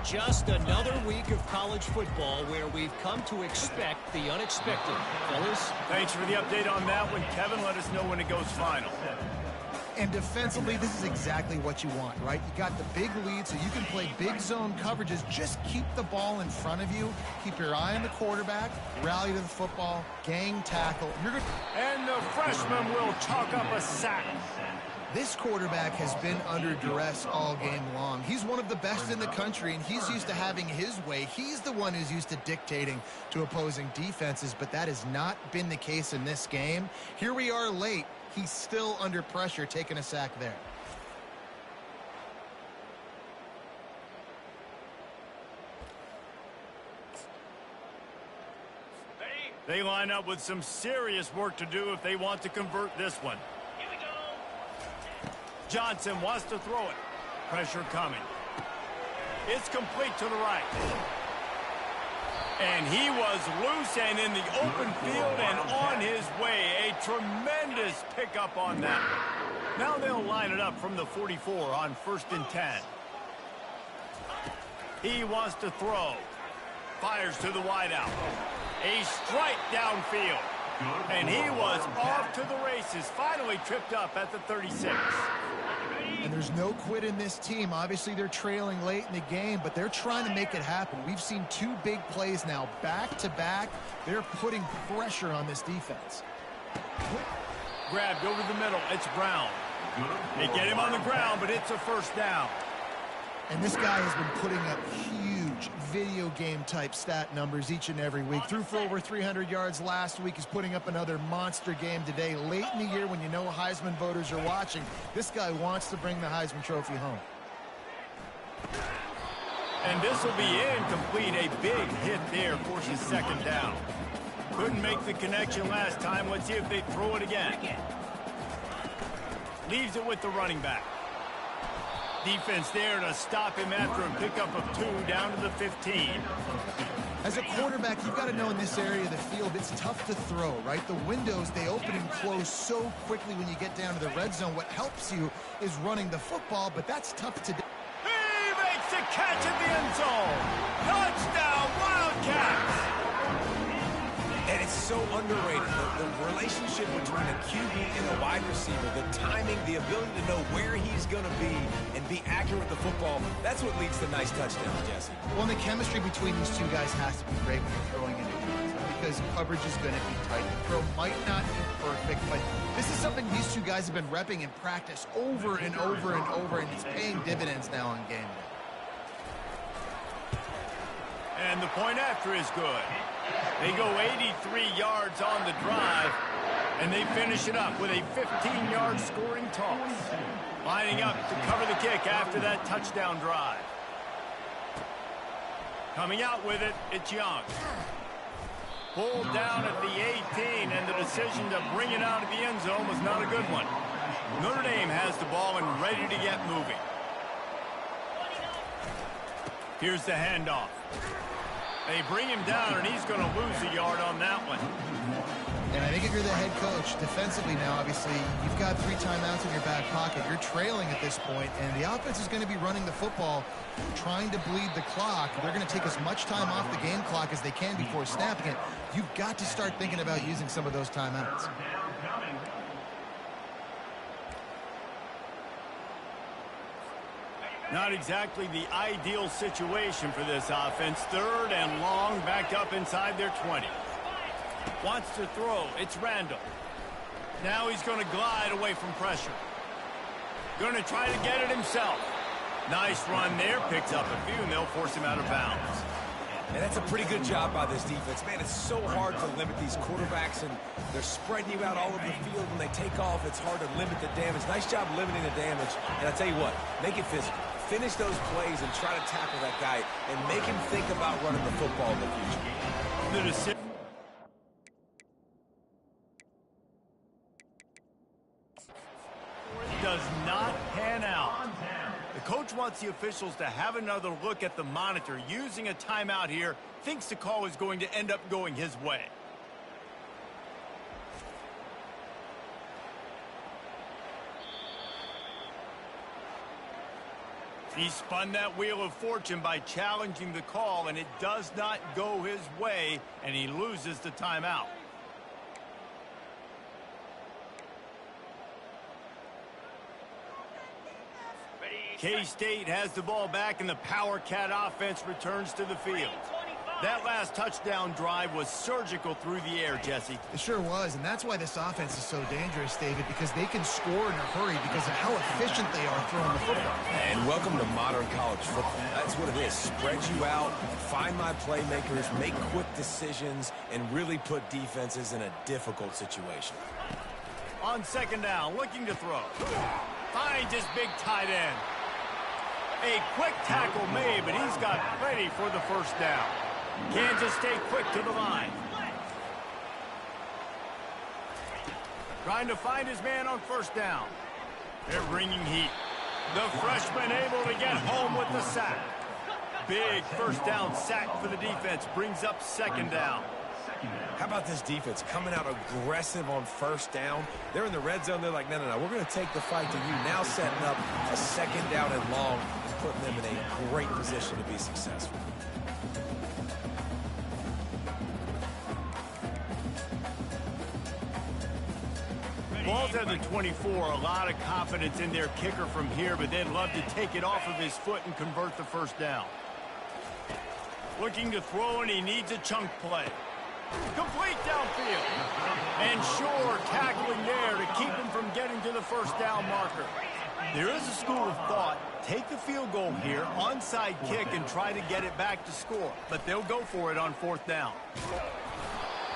Just another week of college football where we've come to expect the unexpected. Fellas? Thanks for the update on that one, Kevin. Let us know when it goes final. And defensively, this is exactly what you want, right? You got the big lead, so you can play big zone coverages. Just keep the ball in front of you. Keep your eye on the quarterback. Rally to the football. Gang tackle. And the freshman will chalk up a sack. This quarterback has been under duress all game long. He's one of the best in the country, and he's used to having his way. He's the one who's used to dictating to opposing defenses, but that has not been the case in this game. Here we are late. He's still under pressure, taking a sack there. They line up with some serious work to do if they want to convert this one. Johnson wants to throw it. Pressure coming. It's complete to the right. And he was loose and in the open field and on his way. A tremendous pickup on that. Now they'll line it up from the 44 on 1st and 10. He wants to throw. Fires to the wideout. A strike downfield. And he was off to the races. Finally tripped up at the 36. And there's no quit in this team. Obviously, they're trailing late in the game, but they're trying to make it happen. We've seen 2 big plays now, back-to-back. They're putting pressure on this defense. Grabbed over the middle. It's Brown. They get him on the ground, but it's a first down. And this guy has been putting up huge video game type stat numbers each and every week. Threw for over 300 yards last week. He's putting up another monster game today. Late in the year when you know Heisman voters are watching, this guy wants to bring the Heisman Trophy home. And this will be incomplete. A big hit there forces 2nd down. Couldn't make the connection last time. Let's see if they throw it again. Leaves it with the running back. Defense there to stop him after a pickup of 2 down to the 15. As a quarterback, you've got to know in this area of the field, it's tough to throw, right? The windows, they open and close so quickly when you get down to the red zone. What helps you is running the football, but that's tough to do. He makes a catch in the end zone. Touchdown, Wildcats! And it's so underrated, the relationship between the QB and the wide receiver, the timing, the ability to know where he's going to be and be accurate with the football, that's what leads to nice touchdowns, Jesse. Well, the chemistry between these 2 guys has to be great when you're throwing into defense because coverage is going to be tight. The throw might not be perfect, but this is something these 2 guys have been repping in practice over and over and over, and it's paying dividends now on game day. And the point after is good. They go 83 yards on the drive, and they finish it up with a 15-yard scoring toss. Lining up to cover the kick after that touchdown drive. Coming out with it, it's Young. Pulled down at the 18, and the decision to bring it out of the end zone was not a good one. Notre Dame has the ball and ready to get moving. Here's the handoff. They bring him down, and he's going to lose a yard on that one. And I think if you're the head coach, defensively now, obviously, you've got 3 timeouts in your back pocket. You're trailing at this point, and the offense is going to be running the football, trying to bleed the clock. They're going to take as much time off the game clock as they can before snapping it. You've got to start thinking about using some of those timeouts. Not exactly the ideal situation for this offense. 3rd and long, backed up inside their 20. Wants to throw. It's Randall. Now he's going to glide away from pressure. Going to try to get it himself. Nice run there. Picks up a few, and they'll force him out of bounds. And that's a pretty good job by this defense. Man, it's so hard to limit these quarterbacks, and they're spreading you out all over the field. When they take off, it's hard to limit the damage. Nice job limiting the damage. And I tell you what, make it physical. Finish those plays and try to tackle that guy and make him think about running the football in the future. The decision does not pan out. The coach wants the officials to have another look at the monitor. Using a timeout here, thinks the call is going to end up going his way. He spun that wheel of fortune by challenging the call, and it does not go his way, and he loses the timeout. K-State has the ball back, and the Power Cat offense returns to the field. That last touchdown drive was surgical through the air, Jesse. It sure was, and that's why this offense is so dangerous, David, because they can score in a hurry because of how efficient they are throwing the football. And welcome to modern college football. That's what it is. Spread you out, find my playmakers, make quick decisions, and really put defenses in a difficult situation. On second down, looking to throw. Finds his big tight end. A quick tackle made, but he's got plenty for the first down. Kansas stay quick to the line. Trying to find his man on first down. They're bringing heat. The freshman able to get home with the sack. Big first down sack for the defense. Brings up second down. How about this defense coming out aggressive on first down? They're in the red zone. They're like, no, we're going to take the fight to you. Now setting up a second down and long and putting them in a great position to be successful. Ball's at the 24. A lot of confidence in their kicker from here, but they'd love to take it off of his foot and convert the first down. Looking to throw, and he needs a chunk play. Complete downfield. And sure, tackling there to keep him from getting to the first down marker. There is a school of thought. Take the field goal here, onside kick, and try to get it back to score. But they'll go for it on fourth down.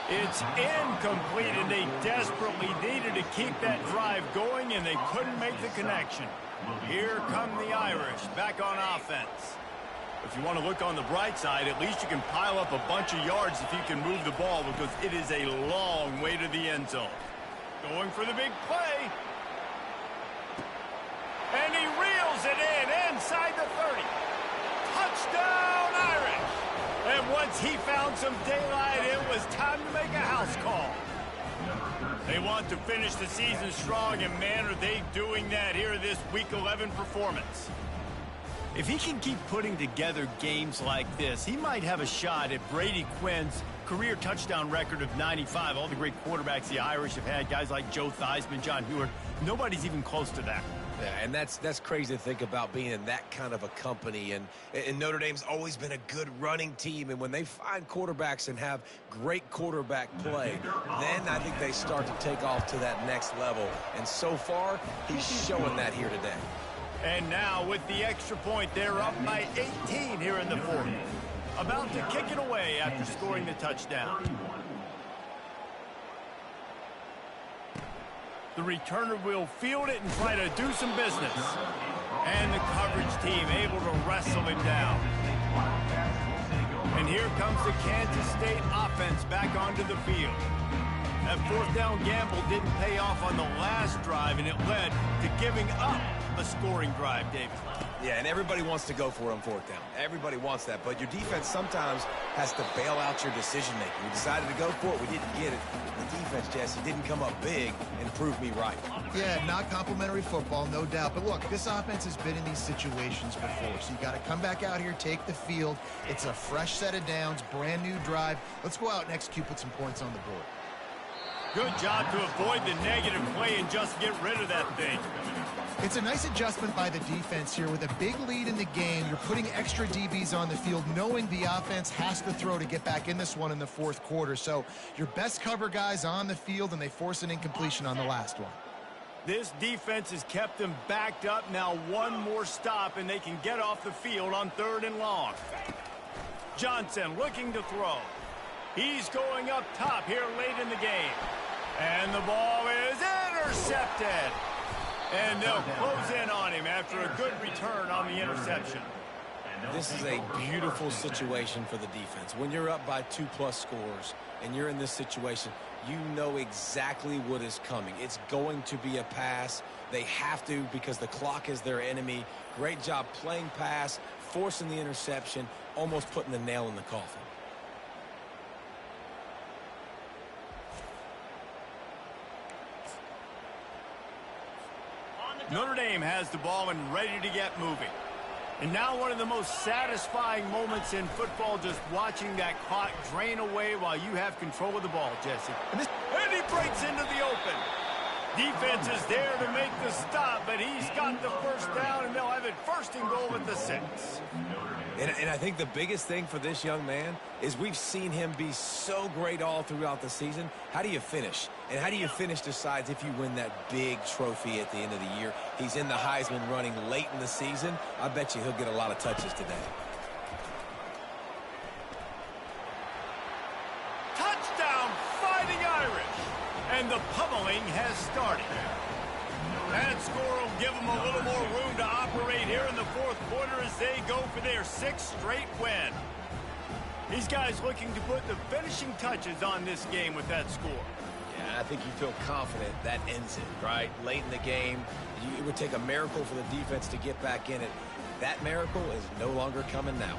It's incomplete, and they desperately needed to keep that drive going, and they couldn't make the connection. Here come the Irish, back on offense. If you want to look on the bright side, at least you can pile up a bunch of yards if you can move the ball, because it is a long way to the end zone. Going for the big play. And he reels it in inside the 30. Touchdown, Irish! And once he found some daylight, it was time to make a house call. They want to finish the season strong, and man, are they doing that here in this Week 11 performance. If he can keep putting together games like this, he might have a shot at Brady Quinn's career touchdown record of 95. All the great quarterbacks the Irish have had, guys like Joe Theismann, John Hewart, nobody's even close to that. Yeah, and that's crazy to think about being in that kind of a company. And Notre Dame's always been a good running team. And when they find quarterbacks and have great quarterback play, then I think they start to take off to that next level. And so far, he's showing that here today. And now with the extra point, they're up by 18 here in the fourth. About to kick it away after scoring the touchdown. The returner will field it and try to do some business. And the coverage team able to wrestle him down. And here comes the Kansas State offense back onto the field. That fourth down gamble didn't pay off on the last drive, and it led to giving up a scoring drive, David. Yeah, and everybody wants to go for it on fourth down. Everybody wants that, but your defense sometimes has to bail out your decision-making. We decided to go for it. We didn't get it. The defense, Jesse, didn't come up big and prove me right. Yeah, not complimentary football, no doubt. But look, this offense has been in these situations before, so you got to come back out here, take the field. It's a fresh set of downs, brand new drive. Let's go out and execute, put some points on the board. Good job to avoid the negative play and just get rid of that thing. It's a nice adjustment by the defense here. With a big lead in the game, you're putting extra DBs on the field, knowing the offense has to throw to get back in this one in the fourth quarter. So your best cover guys on the field, and they force an incompletion on the last one. This defense has kept them backed up. Now one more stop, and they can get off the field on third and long. Johnson looking to throw. He's going up top here late in the game. And the ball is intercepted. And they'll close in on him after a good return on the interception. This is a beautiful situation for the defense. When you're up by 2+ scores and you're in this situation, you know exactly what is coming. It's going to be a pass. They have to, because the clock is their enemy. Great job playing pass, forcing the interception, almost putting the nail in the coffin. Notre Dame has the ball and ready to get moving. And now one of the most satisfying moments in football, just watching that clock drain away while you have control of the ball, Jesse. And he breaks into the open. Defense is there to make the stop, but he's got the first down, and they'll have it 1st and goal at the 6. And I think the biggest thing for this young man is we've seen him be so great all throughout the season. How do you finish? And how do you finish decides if you win that big trophy at the end of the year. He's in the Heisman running late in the season. I bet you he'll get a lot of touches today. Touchdown, Fighting Irish! And the pummeling has started. That score will give them a little more room to operate here in the 4th quarter as they go for their 6th straight win. These guys looking to put the finishing touches on this game with that score. Yeah, I think you feel confident that ends it, right? Late in the game, it would take a miracle for the defense to get back in it. That miracle is no longer coming now.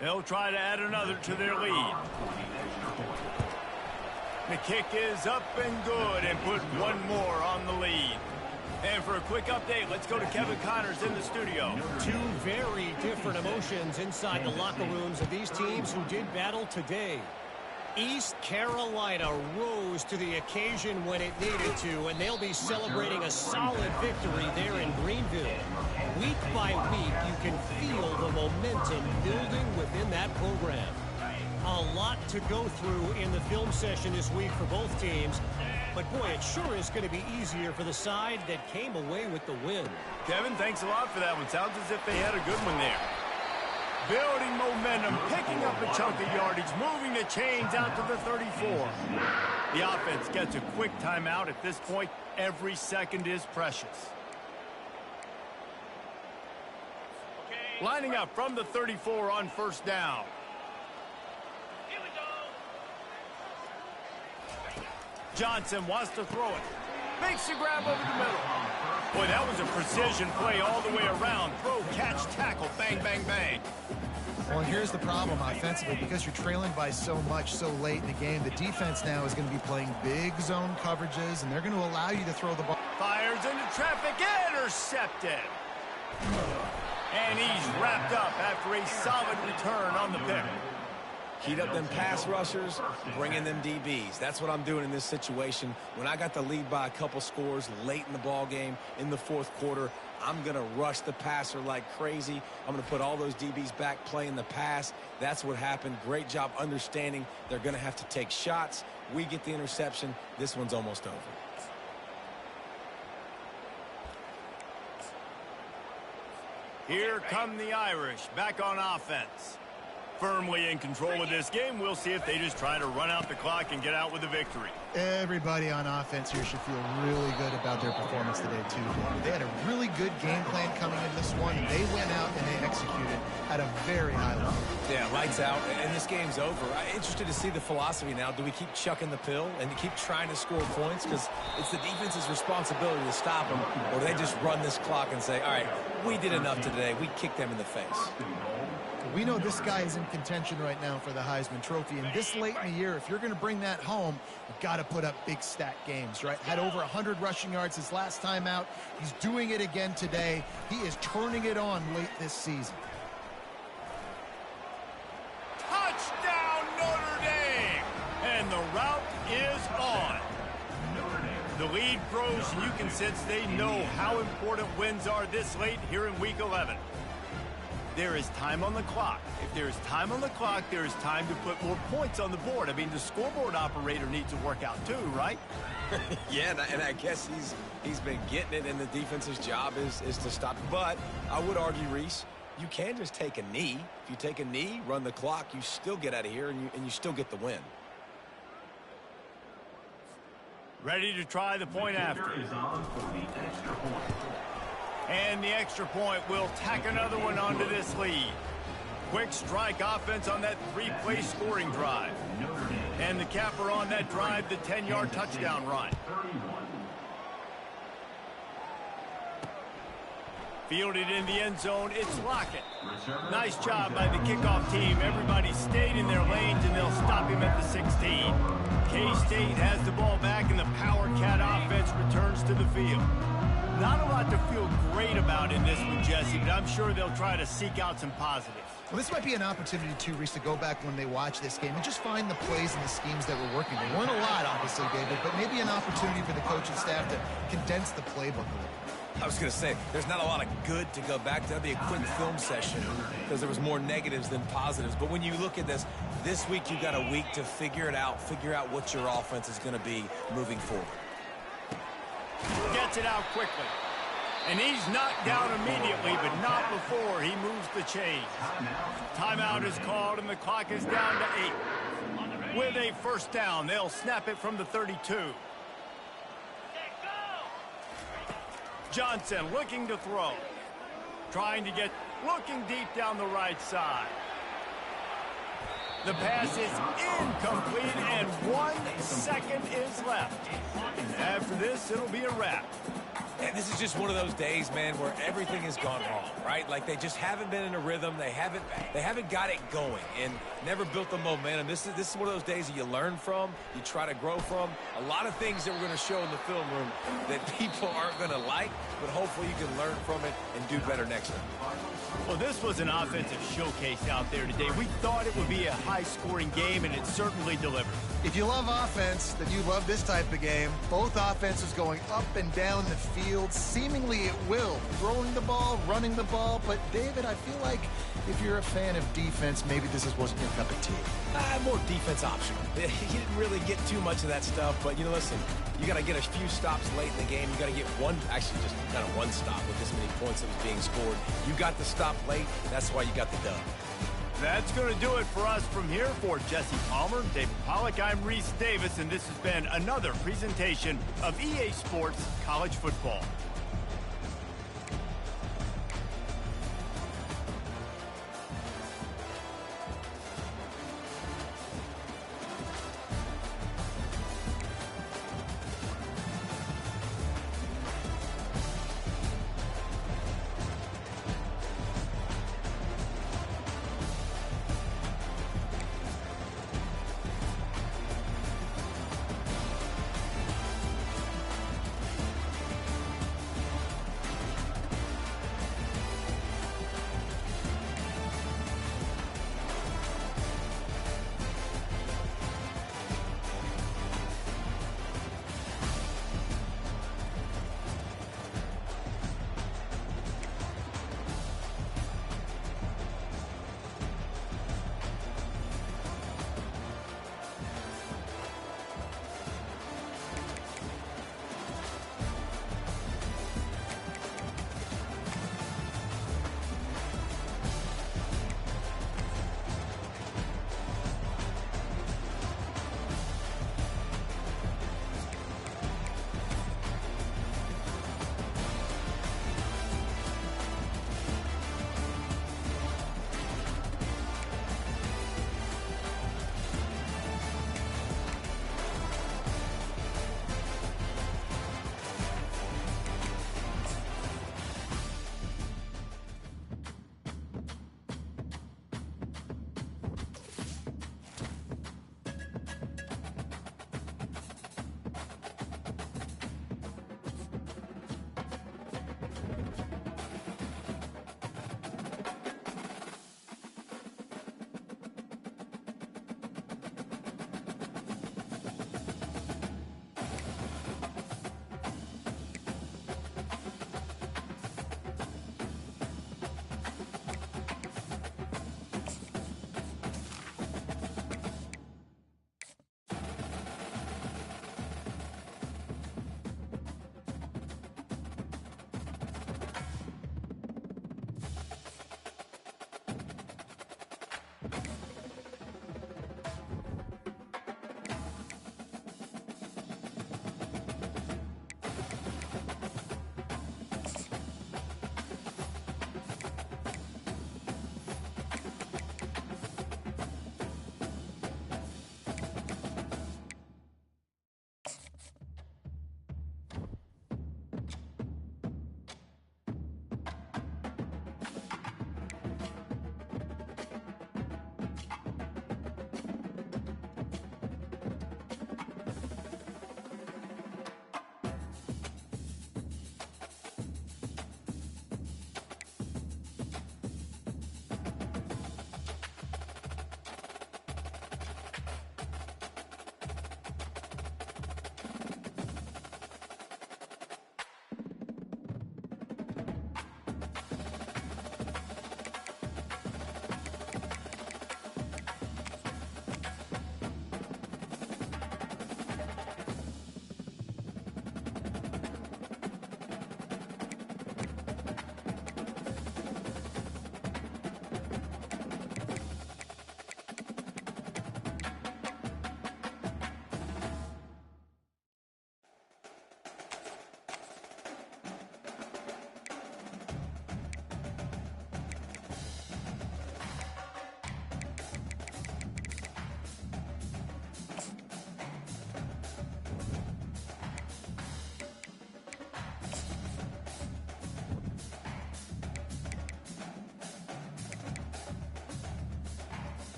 They'll try to add another to their lead. The kick is up and good and put one more on the lead. And for a quick update, let's go to Kevin Connors in the studio. Two very different emotions inside the locker rooms of these teams who did battle today. East Carolina rose to the occasion when it needed to, and they'll be celebrating a solid victory there in Greenville. Week by week, you can feel the momentum building within that program. A lot to go through in the film session this week for both teams, but boy, it sure is going to be easier for the side that came away with the win. Kevin, thanks a lot for that one. Sounds as if they had a good one there. Building momentum, picking up a chunk of yardage, moving the chains out to the 34. The offense gets a quick timeout. At this point, every second is precious. Lining up from the 34 on 1st down. Here we go. Johnson wants to throw it. Makes the grab over the middle. Boy, that was a precision play all the way around. Throw, catch, tackle, bang, bang, bang. Well, and here's the problem offensively. Because you're trailing by so much so late in the game, the defense now is going to be playing big zone coverages, and they're going to allow you to throw the ball. Fires into traffic, intercepted. And he's wrapped up after a solid return on the pick. Heat up them pass rushers, bring in them DBs. That's what I'm doing in this situation. When I got the lead by a couple scores late in the ball game in the 4th quarter, I'm going to rush the passer like crazy. I'm going to put all those DBs back playing the pass. That's what happened. Great job understanding they're going to have to take shots. We get the interception. This one's almost over. Here come the Irish back on offense. Firmly in control of this game. We'll see if they just try to run out the clock and get out with a victory. Everybody on offense here should feel really good about their performance today, too. They had a really good game plan coming in this one, and they went out and they executed at a very high level. Yeah, lights out, and this game's over. I'm interested to see the philosophy now. Do we keep chucking the pill and keep trying to score points? Because it's the defense's responsibility to stop them, or do they just run this clock and say, all right, we did enough today. We kicked them in the face. We know this guy is in contention right now for the Heisman Trophy, and this late in the year, if you're going to bring that home, you've got to put up big stat games, right? Had over 100 rushing yards his last time out. He's doing it again today. He is turning it on late this season. Touchdown, Notre Dame! And the route is on. The lead grows, and you can sense they know how important wins are this late here in Week 11. There is time on the clock. If there is time on the clock, there is time to put more points on the board. I mean, the scoreboard operator needs to work out too, right? Yeah, and I guess he's been getting it, and the defense's job is to stop. But I would argue, Reese, you can just take a knee. If you take a knee, run the clock, you still get out of here, and you still get the win. Ready to try the point after. And the extra point will tack another one onto this lead. Quick strike offense on that 3-play scoring drive. And the capper on that drive, the 10-yard touchdown run. Fielded in the end zone, it's Lockett. Nice job by the kickoff team. Everybody stayed in their lanes, and they'll stop him at the 16. K-State has the ball back, and the Power Cat offense returns to the field. Not a lot to feel great about in this one, Jesse, but I'm sure they'll try to seek out some positives. Well, this might be an opportunity, too, Reese, to go back when they watch this game and just find the plays and the schemes that were working. There weren't a lot, obviously, David, but maybe an opportunity for the coaching staff to condense the playbook a little. I was going to say, there's not a lot of good to go back to. That'd be a quick film session because there was more negatives than positives. But when you look at this week you got a week to figure out what your offense is going to be moving forward. Gets it out quickly. And he's knocked down immediately, but not before he moves the chains. Timeout is called, and the clock is down to 8. With a first down, they'll snap it from the 32. Johnson looking to throw. Looking deep down the right side. The pass is incomplete, and 1 second is left. After this, it'll be a wrap. And this is just one of those days, man, where everything has gone wrong, right? Like they just haven't been in a rhythm. They haven't got it going and never built the momentum. This is one of those days that you learn from, you try to grow from. A lot of things that we're going to show in the film room that people aren't going to like, but hopefully you can learn from it and do better next time. Well, this was an offensive showcase out there today. We thought it would be a high-scoring game, and it certainly delivered. If you love offense, then you love this type of game. Both offenses going up and down the field, seemingly at will. Throwing the ball, running the ball. But, David, I feel like if you're a fan of defense, maybe this wasn't your cup of tea. More defense optional. You didn't really get too much of that stuff, but, listen, you got to get a few stops late in the game. You got to get one stop with this many points that was being scored. You got the stop late. That's why you got the dub. That's going to do it for us from here. For Jesse Palmer, David Pollack, I'm Reese Davis, and this has been another presentation of EA Sports College Football.